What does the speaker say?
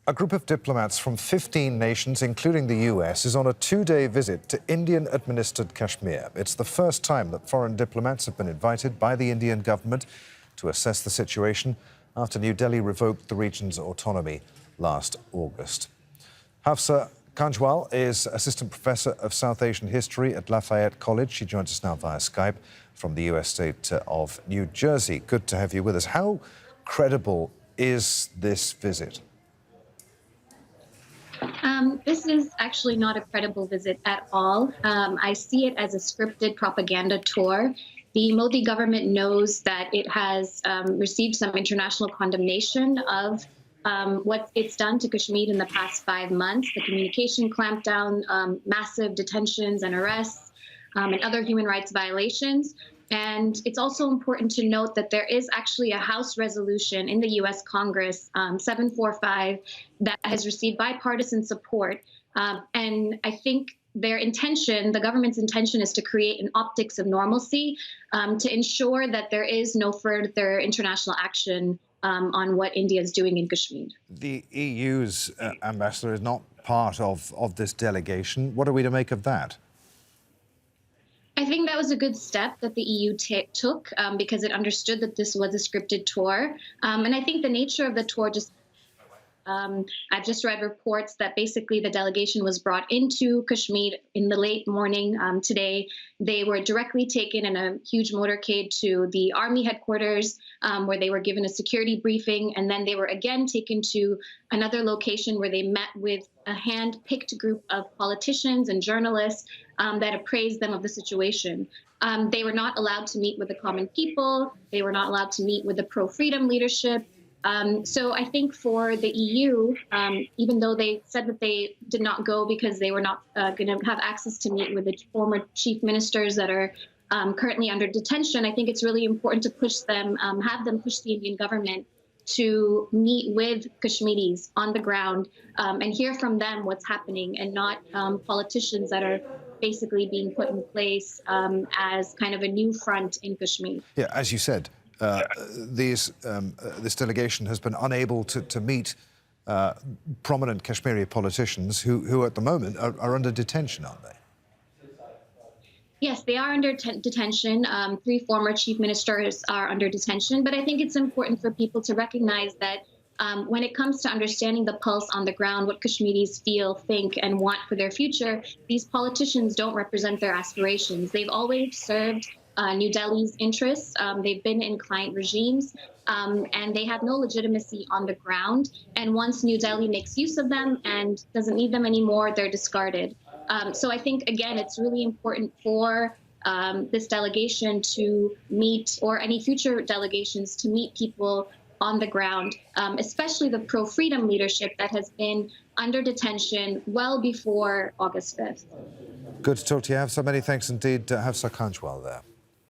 A group of diplomats from 15 nations, including the US, is on a two-day visit to Indian-administered Kashmir. It's the first time that foreign diplomats have been invited by the Indian government to assess the situation after New Delhi revoked the region's autonomy last August. Hafsa Kanjwal is Assistant Professor of South Asian History at Lafayette College. She joins us now via Skype from the US state of New Jersey. Good to have you with us. How credible is this visit? This is actually not a credible visit at all. I see it as a scripted propaganda tour. The Modi government knows that it has received some international condemnation of what it's done to Kashmir in the past 5 months, the communication clampdown, massive detentions and arrests, and other human rights violations. And it's also important to note that there is actually a House resolution in the U.S. Congress, 745, that has received bipartisan support. And I think their intention, the government's intention, is to create an optics of normalcy to ensure that there is no further international action on what India is doing in Kashmir. The EU's ambassador is not part of this delegation. What are we to make of that? I think that was a good step that the EU took because it understood that this was a scripted tour. And I think the nature of the tour I've just read reports that basically the delegation was brought into Kashmir in the late morning today. They were directly taken in a huge motorcade to the army headquarters where they were given a security briefing. And then they were again taken to another location where they met with a hand-picked group of politicians and journalists that appraised them of the situation. They were not allowed to meet with the common people. They were not allowed to meet with the pro-freedom leadership. So I think for the EU, even though they said that they did not go because they were not going to have access to meet with the former chief ministers that are currently under detention, I think it's really important to push them, have them push the Indian government to meet with Kashmiris on the ground and hear from them what's happening, and not politicians that are basically being put in place as kind of a new front in Kashmir. Yeah, as you said, this delegation has been unable to meet prominent Kashmiri politicians who at the moment are under detention, aren't they? Yes, they are under detention. 3 former chief ministers are under detention. But I think it's important for people to recognize that when it comes to understanding the pulse on the ground, what Kashmiris feel, think, and want for their future, these politicians don't represent their aspirations. They've always served New Delhi's interests. They've been in client regimes, and they have no legitimacy on the ground. And once New Delhi makes use of them and doesn't need them anymore, they're discarded. So I think, again, it's really important for this delegation to meet, or any future delegations to meet people on the ground, especially the pro-freedom leadership that has been under detention well before August 5th. Good to talk to you, Hafsa. Many thanks indeed to Hafsa Kanjwal there.